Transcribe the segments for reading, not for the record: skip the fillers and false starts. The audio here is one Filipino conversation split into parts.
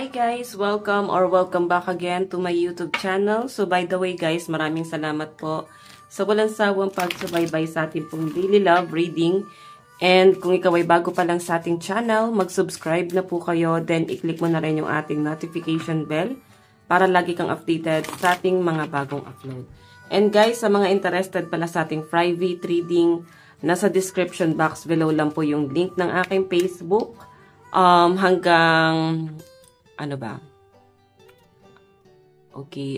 Hi guys! Welcome back again to my YouTube channel. So by the way guys, maraming salamat po sa walang sawang pagsubaybay sa ating pong daily love reading. And kung ikaw ay bago pa lang sa ating channel, mag-subscribe na po kayo. Then i-click mo na rin yung ating notification bell para lagi kang updated sa ating mga bagong upload. And guys, sa mga interested pala sa ating private reading, nasa description box below lang po yung link ng aking Facebook. Hanggang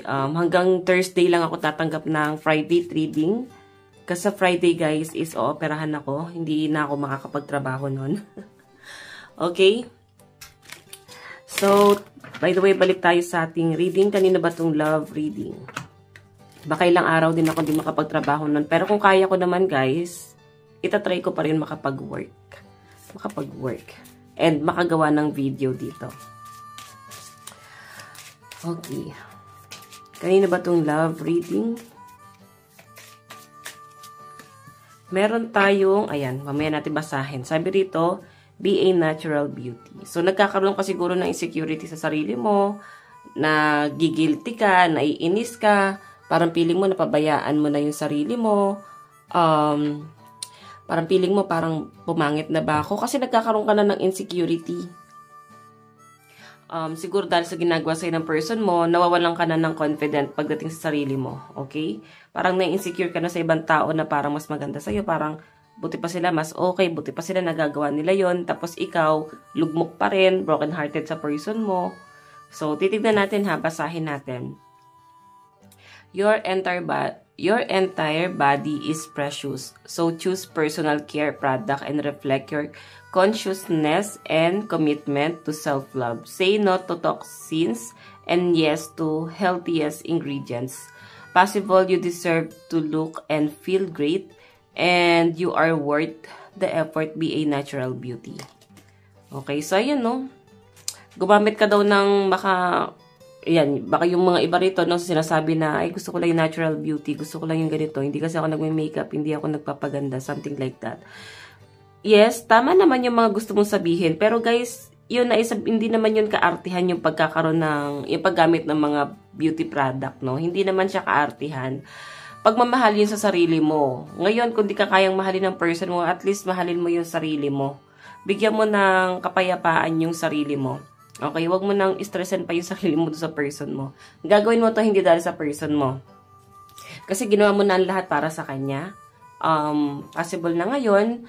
hanggang Thursday lang ako tatanggap ng private reading. Kasi sa Friday guys is ooperahan ako. Hindi na ako makakapagtrabaho nun. Okay? So, by the way, balik tayo sa ating reading. Kanina ba itong love reading? Baka ilang araw din ako hindi makapagtrabaho nun. Pero kung kaya ko naman guys, itatry ko pa rin makapag-work. And makagawa ng video dito. Okay. Kanina ba itong love reading? Meron tayong, ayan, mamaya natin basahin. Sabi rito, be a natural beauty. So, nagkakaroon ka siguro ng insecurity sa sarili mo, na gigilty ka, naiinis ka, parang feeling mo napabayaan mo na yung sarili mo, parang feeling mo parang pumangit na ba ako kasi nagkakaroon ka na ng insecurity. Siguro dahil sa ginagawa sa'yo ng person mo, nawawalan ka na ng confident pagdating sa sarili mo. Okay? Parang na-insecure ka na sa ibang tao na parang mas maganda sa'yo. Parang buti pa sila mas okay, buti pa sila nagagawa nila yon. Tapos ikaw, lugmok pa rin, broken-hearted sa person mo. So, titignan natin ha, basahin natin. Your entire body is precious. So choose personal care product and reflect your consciousness and commitment to self-love. Say no to toxins and yes to healthiest ingredients. Possible you deserve to look and feel great and you are worth the effort. Be a natural beauty. Okay, so ayan no. Gumamit ka daw ng baka yung mga iba rito, no, sinasabi na, ay, gusto ko lang yung natural beauty, gusto ko lang yung ganito, hindi kasi ako nagme-makeup, hindi ako nagpapaganda, something like that. Yes, tama naman yung mga gusto mong sabihin, pero guys, yun na hindi naman yun kaartihan yung pagkakaroon yung paggamit ng mga beauty product, no? Hindi naman siya kaartihan. Pagmamahal yun sa sarili mo. Ngayon, kung di ka kayang mahalin ng person mo, at least mahalin mo yung sarili mo. Bigyan mo ng kapayapaan yung sarili mo. Okay, wag mo nang stressin pa yung sarili mo sa person mo. Gagawin mo to hindi dahil sa person mo. Kasi ginawa mo na ang lahat para sa kanya. Possible na ngayon,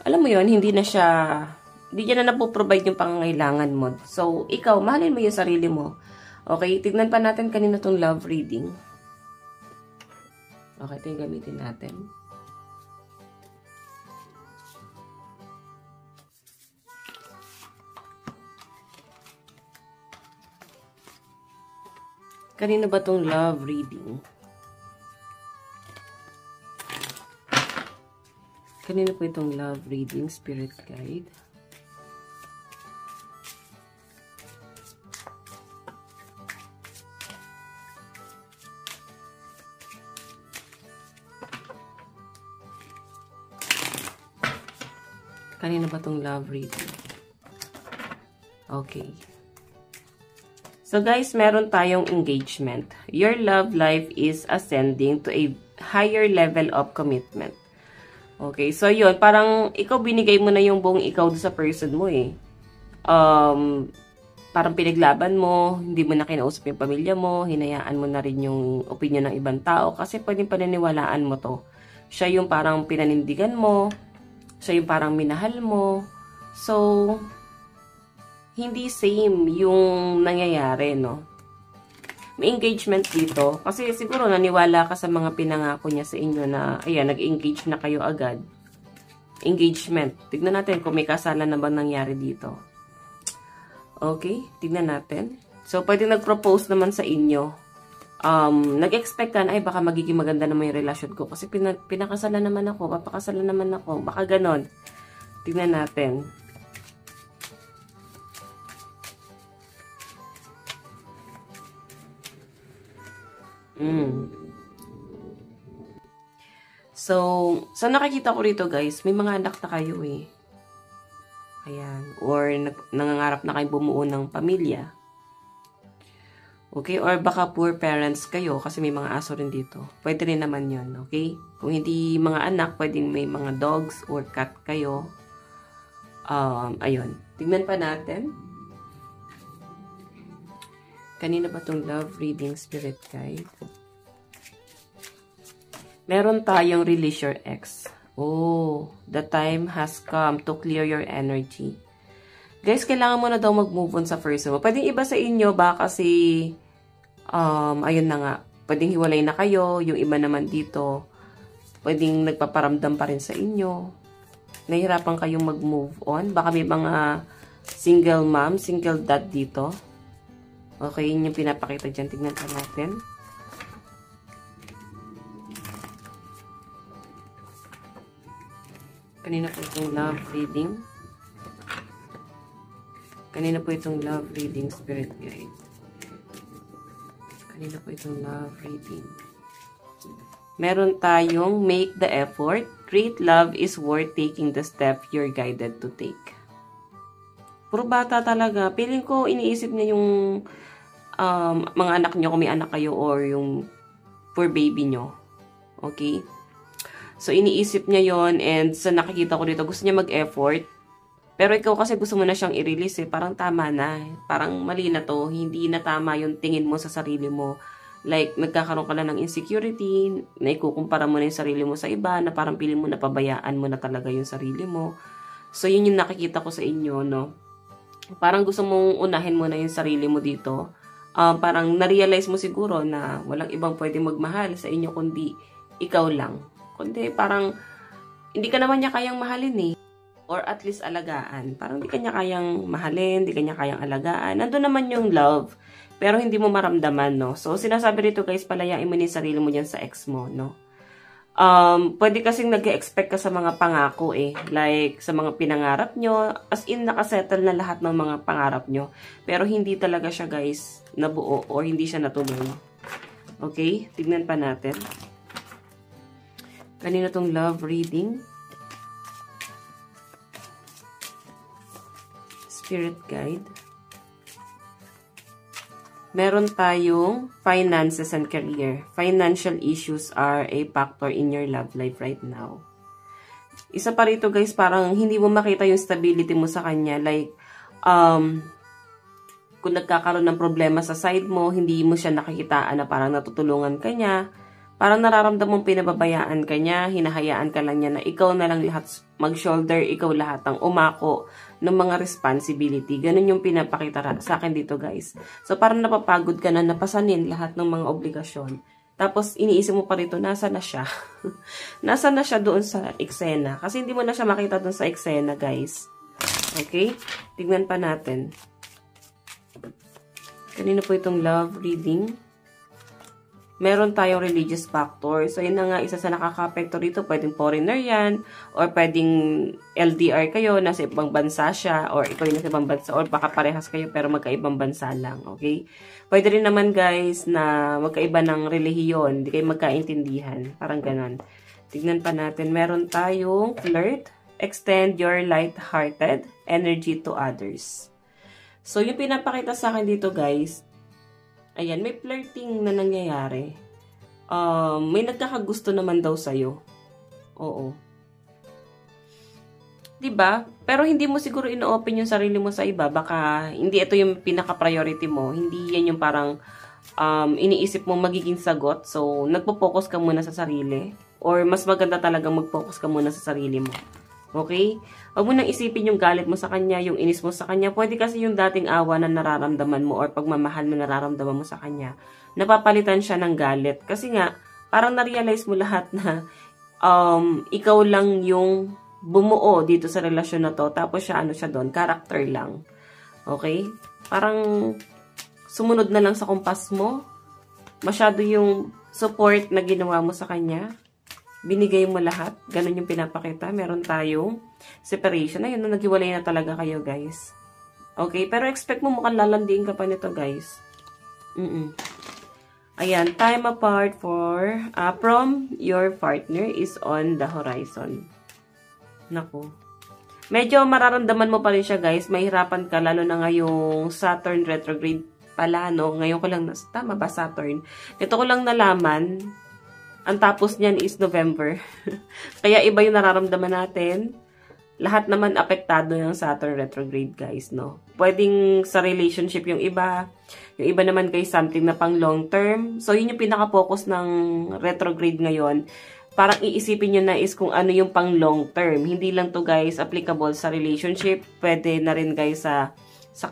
alam mo yon, hindi niya na napoprovide yung pangangailangan mo. So, ikaw, mahalin mo yung sarili mo. Okay, tignan pa natin kanina tong love reading. Okay, ito yung gamitin natin. Kanina ba itong love reading? Kanina po itong love reading, spirit guide. Kanina ba itong love reading? Okay. So guys, meron tayong engagement. Your love life is ascending to a higher level of commitment. Okay, so yun, parang ikaw binigay mo na yung buong ikaw sa person mo eh. Parang pinaglaban mo, hindi mo na kinausap yung pamilya mo, hinayaan mo na rin yung opinion ng ibang tao kasi pwedeng paniniwalaan mo to. Siya yung parang pinanindigan mo, siya yung parang minahal mo. So, hindi same yung nangyayari, no? May engagement dito. Kasi siguro naniwala ka sa mga pinangako niya sa inyo na, ayan, nag-engage na kayo agad. Engagement. Tignan natin kung may kasalan na ba nangyari dito. Okay, tignan natin. So, pwede nag-propose naman sa inyo. Nag-expect ka na, ay, baka magiging maganda naman yung relasyon ko. Kasi pinakasalan naman ako, papakasalan naman ako. Baka ganon. Tignan natin. So, sa nakikita ko rito guys, may mga anak na kayo eh. Ayan. Or nangangarap na kayong bumuo ng pamilya. Okay? Or baka poor parents kayo kasi may mga aso rin dito. Pwede rin naman yun. Okay? Kung hindi mga anak, pwedeng may mga dogs or cat kayo. Ayun. Tignan pa natin. Kanina ba itong love reading spirit guide? Meron tayong release your ex. Oh, the time has come to clear your energy. Guys, kailangan mo na daw mag-move on sa person mo. Pwedeng iba sa inyo ba kasi, ayun na nga, pwedeng hiwalay na kayo, yung iba naman dito, pwedeng nagpaparamdam pa rin sa inyo. Nahihirapan kayong mag-move on. Baka may mga single mom, single dad dito. Okay, yun yung pinapakita dyan. Tignan pa natin. Kanina po itong love reading. Kanina po itong love reading spirit guide. Kanina po itong love reading. Meron tayong make the effort. Great love is worth taking the step you're guided to take. Puro bata talaga. Feeling ko iniisip niya yung mga anak nyo kung may anak kayo or yung poor baby nyo. Okay? So, iniisip niya yon and sa nakikita ko dito, gusto niya mag-effort. Pero ikaw kasi gusto mo na siyang i-release eh. Parang tama na. Parang mali na to. Hindi na tama yung tingin mo sa sarili mo. Like, nagkakaroon ka na ng insecurity, na ikukumpara mo na yung sarili mo sa iba, na parang piling mo na pabayaan mo na talaga yung sarili mo. So, yun yung nakikita ko sa inyo, no? Parang gusto mong unahin mo na yung sarili mo dito. Parang na-realize mo siguro na walang ibang pwede magmahal sa inyo kundi ikaw lang. Kundi parang hindi ka naman niya kayang mahalin eh. Or at least alagaan. Parang hindi ka niya kayang mahalin, hindi ka niya kayang alagaan. Nandun naman yung love, pero hindi mo maramdaman, no? So, sinasabi rito guys, palayain mo yung sarili mo dyan sa ex mo, no? Pwede kasing nag-expect ka sa mga pangako eh. Like, sa mga pinangarap nyo. As in, nakasettle na lahat ng mga pangarap nyo. Pero hindi talaga siya guys nabuo or hindi siya natuloy. Okay? Tignan pa natin. Kanina tong love reading. Spirit guide. Meron tayong finances and career. Financial issues are a factor in your love life right now. Isa pa rito guys, parang hindi mo makita yung stability mo sa kanya. Like, kung nagkakaroon ng problema sa side mo, hindi mo siya nakikitaan na parang natutulungan ka niya. Parang nararamdaman mong pinababayaan ka niya, hinahayaan ka lang niya na ikaw na lang lahat mag-shoulder, ikaw lahat ang umako ng mga responsibility. Ganun yung pinapakita sa akin dito guys. So parang napapagod ka na napasanin lahat ng mga obligasyon. Tapos iniisip mo pa rito, nasa na siya? Nasa na siya doon sa eksena? Kasi hindi mo na siya makita doon sa eksena guys. Okay? Tignan pa natin. Kanina po itong love reading. Meron tayong religious factor. So, yun na nga, isa sa nakaka-apekto rito. Pwedeng foreigner yan, or pwedeng LDR kayo, nasa ibang bansa siya, or ikaw yung nasa ibang bansa, or baka parehas kayo, pero magkaibang bansa lang, okay? Pwede rin naman, guys, na magkaiba ng relihiyon, hindi kayo magkaintindihan. Parang ganon. Tignan pa natin. Meron tayong flirt. Extend your light-hearted energy to others. So, yung pinapakita sa akin dito, guys, ayan, may flirting na nangyayari. May nagkakagusto naman daw sa'yo. Oo. Diba? Pero hindi mo siguro ino-open yung sarili mo sa iba. Baka hindi ito yung pinaka-priority mo. Hindi yan yung parang iniisip mo magiging sagot. So, nagpo-focus ka muna sa sarili. Or mas maganda talagang mag-focus ka muna sa sarili mo. Okay? Huwag mo nang isipin yung galit mo sa kanya, yung inis mo sa kanya. Pwede kasi yung dating awa na nararamdaman mo or pagmamahal na nararamdaman mo sa kanya, napapalitan siya ng galit. Kasi nga, parang na-realize mo lahat na ikaw lang yung bumuo dito sa relasyon na to. Tapos siya, ano siya doon, character lang. Okay? Parang sumunod na lang sa kumpas mo. Masyado yung support na ginawa mo sa kanya. Binigay mo lahat. Ganun yung pinapakita. Meron tayong separation. Ayun, naghiwalay na talaga kayo, guys. Okay? Pero expect mo mukhang lalandiin ka pa nito, guys. Ayan. Time apart from your partner is on the horizon. Naku. Medyo mararamdaman mo pa rin siya, guys. Mahirapan ka, lalo na ngayong Saturn retrograde pala, no? Ngayon ko lang, tama ba, Saturn? Ito ko lang nalaman, ang tapos niyan is November. Kaya iba yung nararamdaman natin. Lahat naman apektado ng Saturn retrograde, guys, no? Pwedeng sa relationship yung iba naman, guys, something na pang long term. So, yun yung pinaka-focus ng retrograde ngayon. Parang iisipin nyo na is kung ano yung pang long term. Hindi lang to, guys, applicable sa relationship. Pwede na rin, guys, sa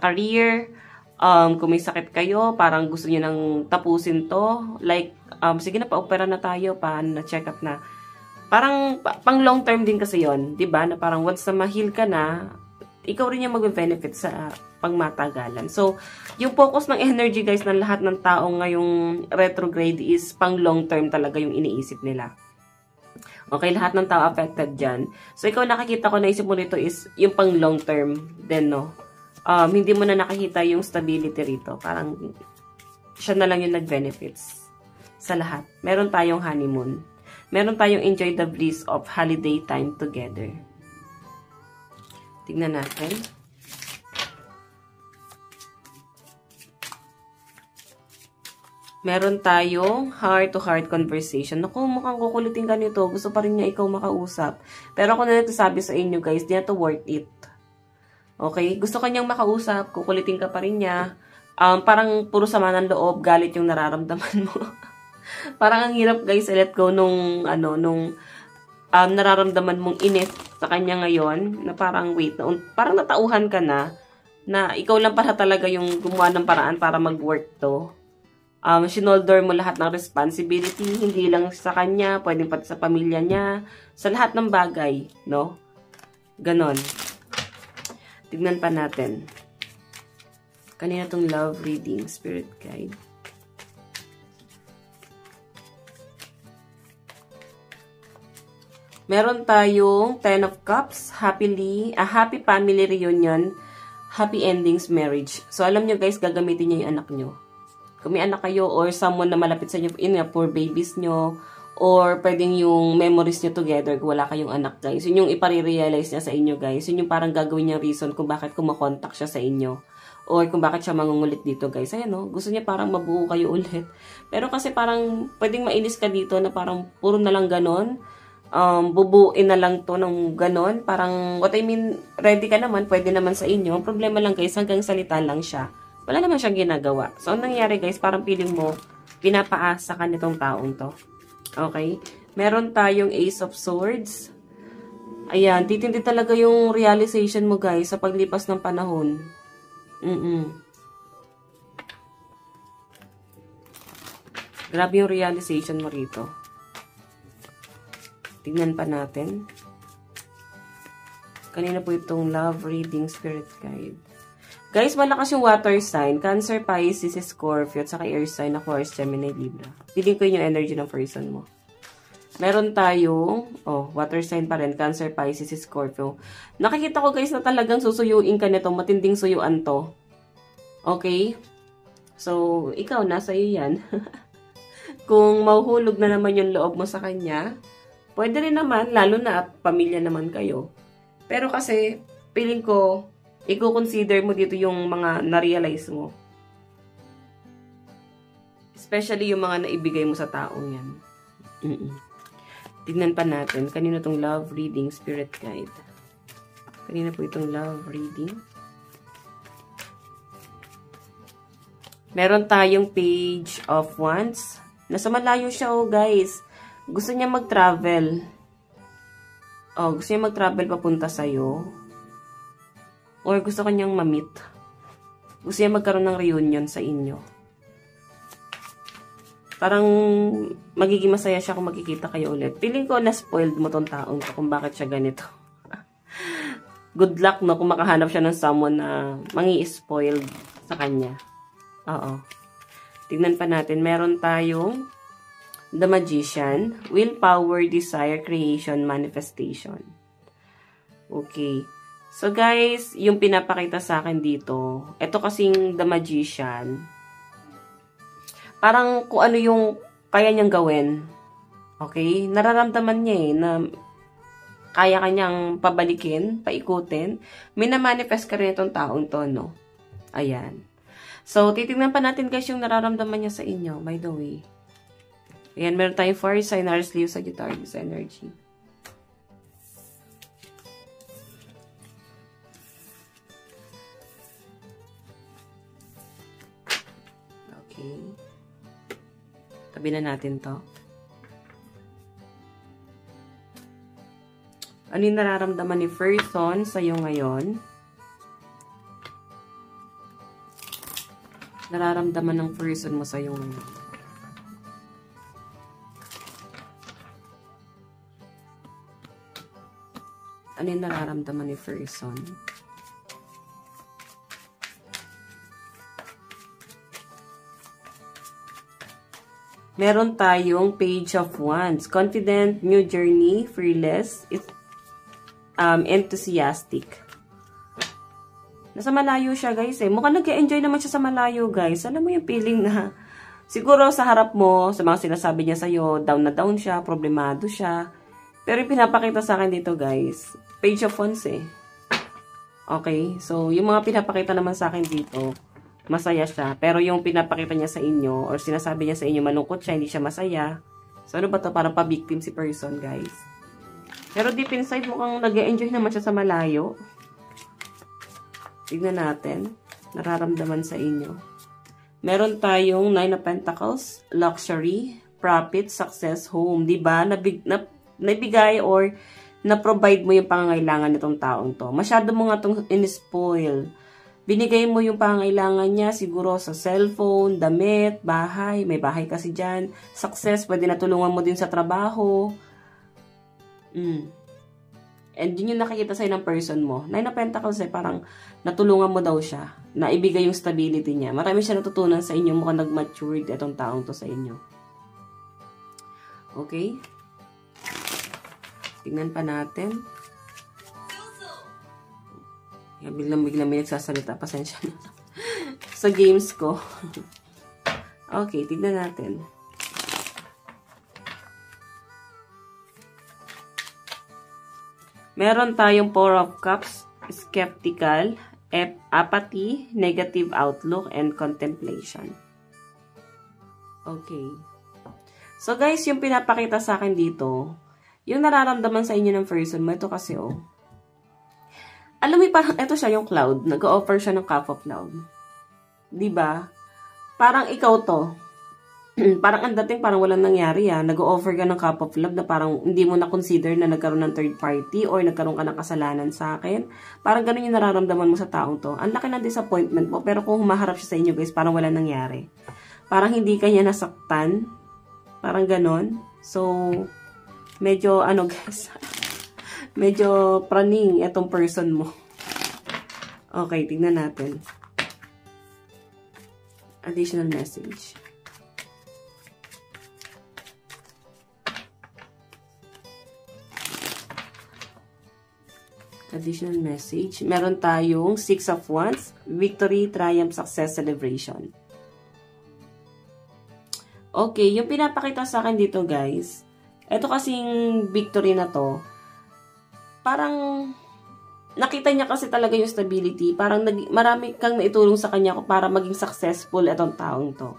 career. Kung may sakit kayo, parang gusto nyo nang tapusin to. Like, sige na, pa-opera na tayo, na-check up na. Parang pang long term din kasi yon, 'di ba? Na parang once na ma-heal ka na, ikaw rin yung magbe-benefit sa pangmatagalan. So, yung focus ng energy, guys, ng lahat ng tao ngayong retrograde is pang long term talaga yung iniisip nila. Okay, lahat ng tao affected dyan. So, ikaw nakikita ko, naisip mo nito is yung pang long term din, no? Hindi mo na nakikita yung stability rito. Parang siya na lang yung nag-benefits sa lahat. Meron tayong honeymoon. Meron tayong enjoy the bliss of holiday time together. Tignan natin. Meron tayong heart-to-heart conversation. Naku, mukhang kukulitin ka nito. Gusto pa rin niya ikaw makausap. Pero ako na nagsasabi sa inyo, guys, di na to worth it. Okay? Gusto ka niyang makausap, kukulitin ka pa rin niya. Parang puro sama ng loob, galit yung nararamdaman mo. Parang ang hirap, guys, let go nung nararamdaman mong init sa kanya ngayon, na parang wait, parang natauhan ka na ikaw lang para talaga yung gumawa ng paraan para mag-work to. Sinoldor mo lahat ng responsibility, hindi lang sa kanya, pwedeng pati sa pamilya niya, sa lahat ng bagay, no? Ganon. Tignan pa natin. Kanina tong love reading, spirit guide. Meron tayong 10 of Cups, happy family reunion, happy endings marriage. So, alam nyo, guys, gagamitin nyo yung anak nyo. Kung may anak kayo or someone na malapit sa inyo, for babies nyo, or pwedeng yung memories nyo together kung wala kayong anak, guys. Yun yung ipare-realize niya sa inyo, guys. Yun yung parang gagawin niya reason kung bakit kumakontak siya sa inyo. Or kung bakit siya mangungulit dito, guys. Ayan, no? Gusto niya parang mabuo kayo ulit. Pero kasi parang pwedeng mainis ka dito na parang puro na lang ganon. Bubuin na lang to ng ganon. Parang, what I mean, ready ka naman, pwede naman sa inyo. Ang problema lang, guys, hanggang salita lang siya. Wala naman siyang ginagawa. So, ang nangyari, guys, parang feeling mo, pinapaasa ka nitong taong to. Okay? Meron tayong Ace of Swords. Ayan, titindi talaga yung realization mo, guys, sa paglipas ng panahon. Grabe yung realization mo rito. Tignan pa natin. Kanina po itong love reading spirit guide. Guys, malakas yung water sign. Cancer, Pisces, Scorpio, at saka air sign, Aquarius, Gemini, Libra. Feeling ko yun yung energy ng person mo. Meron tayong, water sign pa rin. Cancer, Pisces, Scorpio. Nakikita ko, guys, na talagang susuyuin ka nito. Matinding suyuan to. Okay? So, ikaw, nasa iyo yan. Kung mahuhulog na naman yung loob mo sa kanya, pwede rin naman, lalo na pamilya naman kayo. Pero kasi, feeling ko, i-consider mo dito yung mga na-realize mo. Especially yung mga naibigay mo sa taong yan. Tignan pa natin. Kanina itong love reading, spirit guide. Kanina po itong love reading. Meron tayong page of wands. Nasa malayo siya, guys. Gusto niya mag-travel. Gusto niya mag-travel papunta sa'yo. Or gusto kanyang ma-meet. Gusto niya magkaroon ng reunion sa inyo. Parang magiging masaya siya kung magkikita kayo ulit. Feeling ko na-spoiled mo tong taong to kung bakit siya ganito. Good luck, no, kung makahanap siya ng someone na mangi-spoiled sa kanya. Oo. Tignan pa natin. Meron tayong The Magician, willpower, desire, creation, manifestation. Okay. So guys, yung pinapakita sa akin dito, ito kasing The Magician, parang kung ano yung kaya niyang gawin. Okay? Nararamdaman niya na kaya kanyang pabalikin, paikutin. Minamanifest ka rin itong taong to, no? Ayan. So, titignan pa natin guys yung nararamdaman niya sa inyo, by the way. Ayan, meron tayong fire sign, Aries, Leo, Sagittarius energy. Okay. Tabi na natin to. Ano yung nararamdaman ni person sa'yo ngayon? Nararamdaman ng person mo sa'yo ngayon. Ano yung nararamdaman ni person? Meron tayong Page of Wands. Confident, new journey, fearless, enthusiastic. Nasa malayo siya, guys, eh. Mukhang nag-enjoy naman siya sa malayo, guys. Alam mo yung feeling na siguro sa harap mo, sa mga sinasabi niya sa'yo, down na down siya, problemado siya. Pero yung pinapakita sa akin dito, guys, Page of Wands, eh. Okay? So, yung mga pinapakita naman sa akin dito, masaya siya. Pero yung pinapakita niya sa inyo, or sinasabi niya sa inyo, malungkot siya, hindi siya masaya. So, ano ba to? Parang pa-victim si person, guys. Pero deep inside, mukhang nag-enjoy naman siya sa malayo. Tignan natin. Nararamdaman sa inyo. Meron tayong 9 of Pentacles, luxury, profit, success, home. Diba? Nabigay or na-provide mo yung pangangailangan nitong taong to. Masyado mo nga itong in-spoil. Binigay mo yung pangangailangan niya siguro sa cellphone, damit, bahay. May bahay kasi dyan. Success, pwede natulungan mo din sa trabaho. And yun yung nakikita sa'yo ng person mo. 9 of Pentacles eh, parang natulungan mo daw siya. Naibigay yung stability niya. Marami siya natutunan sa inyo. Mukhang nag-matured itong taong to sa inyo. Okay? Tingnan pa natin. Biglang may nagsasalita. Pasensya na. Sa games ko. Okay, tignan natin. Meron tayong 4 of Cups, skeptical, apathy, negative outlook, and contemplation. Okay. So guys, yung pinapakita sa akin dito, yung nararamdaman sa inyo ng person mo, ito kasi oh. Alam mo, parang ito siya yung cloud. Nag-o-offer siya ng cup of love. Diba? Parang ikaw to. Parang ang dating parang walang nangyari nag-o-offer ka ng cup of love na parang hindi mo na-consider na nagkaroon ng third party or nagkaroon ka ng kasalanan sa akin. Parang ganun yung nararamdaman mo sa taong to. Ang laki ng disappointment mo, pero kung humaharap siya sa inyo guys, parang walang nangyari. Parang hindi ka niya nasaktan. Parang ganun. So, medyo guys, medyo praning itong person mo. Okay, tingnan natin. Additional message. Additional message. Meron tayong 6 of Wands, victory, triumph, success, celebration. Okay, yung pinapakita sa akin dito guys, ito kasing victory na to, parang nakita niya kasi talaga yung stability, parang marami kang naitulong sa kanya para maging successful itong taong to.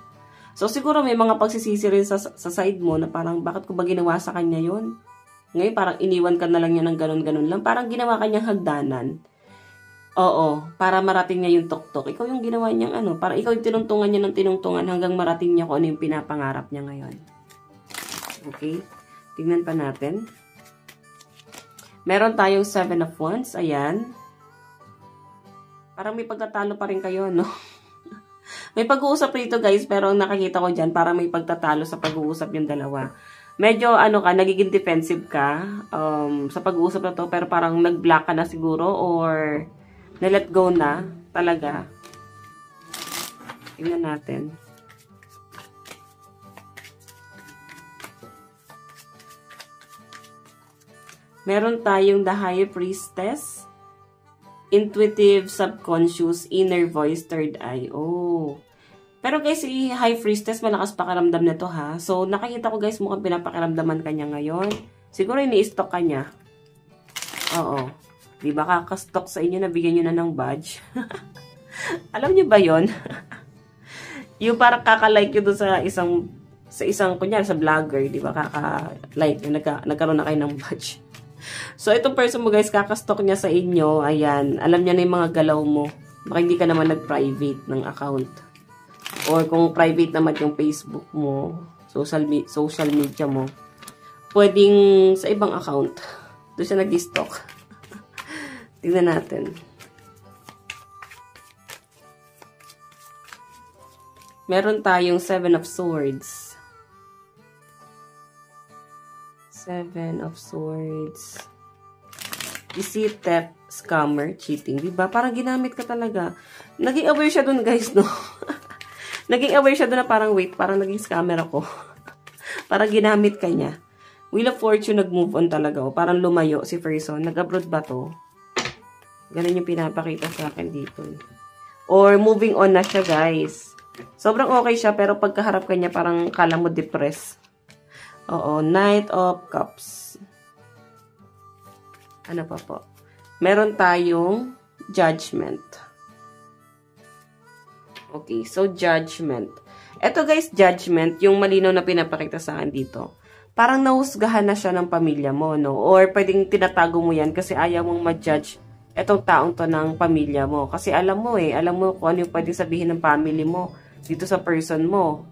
So siguro may mga pagsisisi rin sa side mo na parang bakit ko ba ginawa sa kanya yun? Ngayon, parang iniwan ka na lang niya ng ganun-ganun lang. Parang ginawa kanyang hagdanan. Oo, para marating niya yung tuktok. Ikaw yung ginawa niyang parang ikaw yung tinungtungan niya ng tinungtungan hanggang marating niya kung ano yung pinapangarap niya ngayon. Okay? Tingnan pa natin. Meron tayong 7 of Wands. Ayan. Parang may pagtatalo pa rin kayo, no? May pag-uusap rito, guys, pero ang nakikita ko dyan, parang may pagtatalo sa pag-uusap yung dalawa. Medyo, nagiging defensive ka sa pag-uusap na to, pero parang nag-block ka na siguro or na-let go na talaga. Tingnan natin. Meron tayong the High Priestess, intuitive, subconscious, inner voice, third eye. Oh. Pero guys, si High Priestess, malakas pakiramdam na to ha. So, nakikita ko guys, mukhang pinapakiramdaman ka niya ngayon. Siguro ini-stock ka niya. Oo. Di ba kakastock sa inyo, nabigyan nyo na ng badge? Alam niyo ba yon? Yung parang kaka-like yun doon sa isang, kunyari, sa vlogger, di ba? Kaka-like, nagkaroon na kayo ng badge. So, itong person mo, guys, kakastock niya sa inyo. Ayan, alam niya na yung mga galaw mo. Baka hindi ka naman nag-private ng account. Or kung private naman yung Facebook mo, social media mo, pwedeng sa ibang account. Doon siya nag-stock. Tingnan natin. Meron tayong 7 of Swords. 7 of Swords. Deceit, theft, scammer, cheating. Diba? Parang ginamit ka talaga. Naging aware siya dun, guys, no? Naging aware siya dun na parang, wait, parang naging scammer ako. Parang ginamit ka niya. Wheel of Fortune, nag-move on talaga. O, parang lumayo si person. Nag-abroad ba to? Ganun yung pinapakita sa akin dito. Or moving on na siya, guys. Sobrang okay siya, pero pagkaharap ka niya, parang kala mo depressed. Oo, Knight of Cups. Ano pa po? Meron tayong Judgment. Okay, so Judgment. Ito, guys, Judgment, yung malinaw na pinapakita sa akin dito. Parang nahusgahan na siya ng pamilya mo, no? Or pwedeng tinatago mo yan kasi ayaw mong ma-judge etong taong to ng pamilya mo. Kasi alam mo kung ano yung pwedeng sabihin ng family mo dito sa person mo.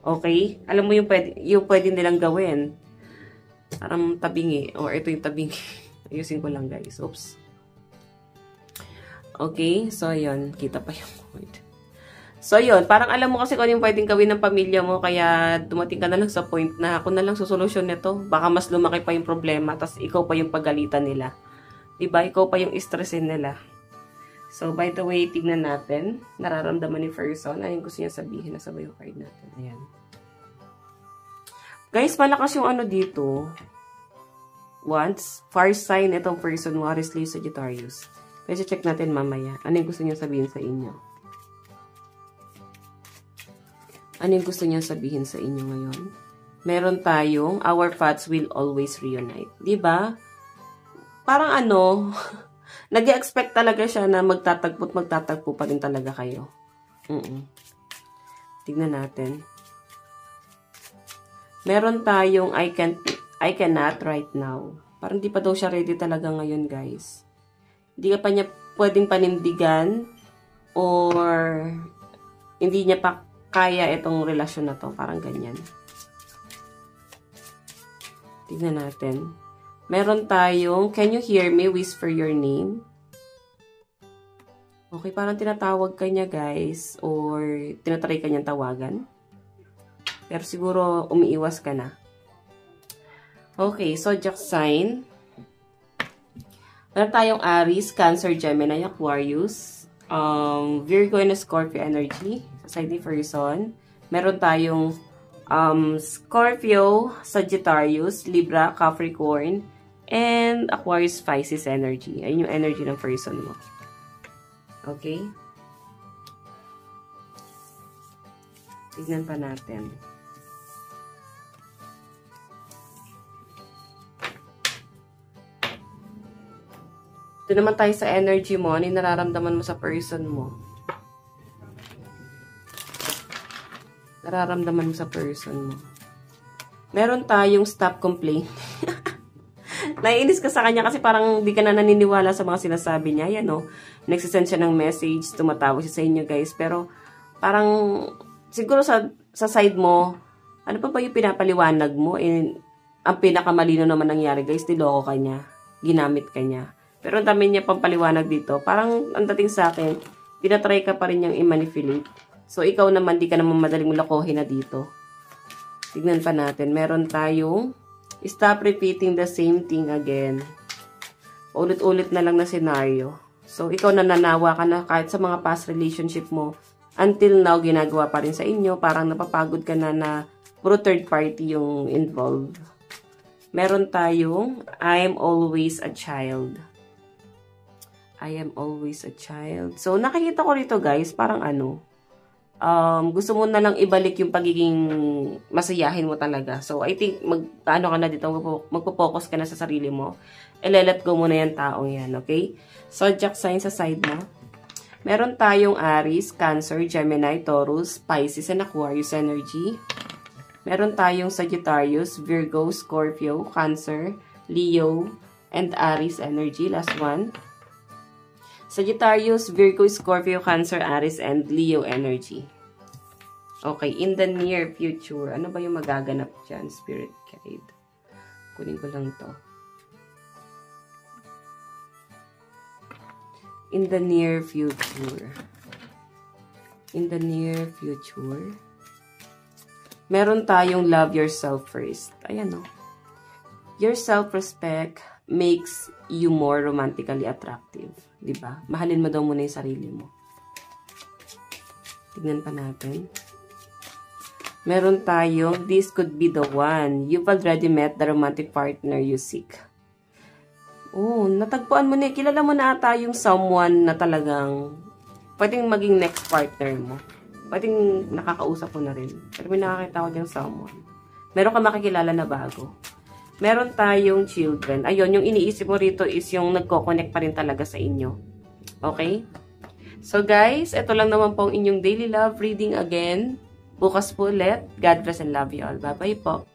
Okay? Alam mo yung pwede nilang gawin. Parang tabingi. Or ito yung tabingi. Ayusin ko lang, guys. Oops. Okay? So, yun. Kita pa yung point. So, yun. Parang alam mo kasi kung ano yung pwedeng gawin ng pamilya mo. Kaya dumating ka na lang sa point na ako na lang susolusyon nito. Baka mas lumaki pa yung problema. Tapos ikaw pa yung pagalitan nila. Diba? Ikaw pa yung stressin nila. So, by the way, tignan natin. Nararamdaman ni person. Ano yung gusto niya sabihin? Nasabay yung card natin. Ayan. Guys, malakas yung ano dito. Once, fire sign itong person mo, Aries, Leo, Sagittarius. Pwede check natin mamaya. Ano yung gusto niya sabihin sa inyo? Ano yung gusto niya sabihin sa inyo ngayon? Meron tayong, our paths will always reunite. Diba? Parang ano... Nag-expect talaga siya na magtatagpo pa rin talaga kayo. Tignan natin. Meron tayong I cannot right now. Parang di pa daw siya ready talaga ngayon, guys. Hindi ka pa niya pwedeng panindigan or hindi niya pa kaya itong relasyon na to. Parang ganyan. Tignan natin. Meron tayong, can you hear me? Whisper your name. Okay, parang tinatawag ka niya, guys. Or tinatry ka niyang tawagan. Pero siguro umiiwas ka na. Okay, zodiac sign. Meron tayong Aries, Cancer, Gemini, Aquarius. Virgo and Scorpio energy. Sa side ni person. Meron tayong Scorpio, Sagittarius, Libra, Capricorn, and Aquarius, Pisces energy. Ayun yung energy ng person mo. Okay? Tignan pa natin. Ito naman tayo sa energy mo. Ano yung nararamdaman mo sa person mo? Nararamdaman mo sa person mo. Meron tayong stop complaining. Naiinis ka sa kanya kasi parang di ka na naniniwala sa mga sinasabi niya. Yan, no? Nagsisend siya ng message, tumatawag siya sa inyo, guys. Pero parang siguro sa side mo, ano pa ba yung pinapaliwanag mo? Ang pinakamalino naman nangyari, guys, niloko ka niya. Ginamit ka niya. Pero ang dami niya pampaliwanag dito. Parang ang dating sa akin, tinatry ka pa rin niyang i-manipulate. So, ikaw naman, di ka naman madaling lokohin na dito. Tignan pa natin. Meron tayong stop repeating the same thing again. Ulit-ulit na lang na scenario. So, ikaw nananawa ka na kahit sa mga past relationship mo. Until now, ginagawa pa rin sa inyo. Parang napapagod ka na puro third party yung involved. Meron tayong I'm always a child. I am always a child. So, nakikita ko rito, guys, parang ano, gusto mo na lang ibalik yung pagiging masayahin mo talaga. So, I think, ano ka na dito, magpo-focus ka na sa sarili mo. Let go mo na yung taong yan, okay? Zodiac sign sa side mo. Meron tayong Aries, Cancer, Gemini, Taurus, Pisces, and Aquarius energy. Meron tayong Sagittarius, Virgo, Scorpio, Cancer, Leo, and Aries energy. Last one. Sagittarius, Virgo, Scorpio, Cancer, Aries, and Leo energy. Okay, in the near future, ano ba yung magaganap dyan, Spirit Guide? Kunin ko lang to. In the near future. In the near future. Meron tayong love yourself first. Ayan o. Your self-respect makes you more romantically attractive. Diba? Mahalin mo daw muna yung sarili mo. Tignan pa natin. Meron tayong, this could be the one. You've already met the romantic partner you seek. Oh, natagpuan mo na. Kilala mo na ata yung someone na talagang pwedeng maging next partner mo. Pwedeng nakakausap mo na rin. Pero may nakakita ko diyang someone. Meron ka makikilala na bago. Meron tayong children. Ayun, yung iniisip mo rito is yung nagko-connect pa rin talaga sa inyo. Okay? So guys, ito lang naman po ang inyong daily love reading again. Bukas po ulit. God bless and love you all. Bye-bye po.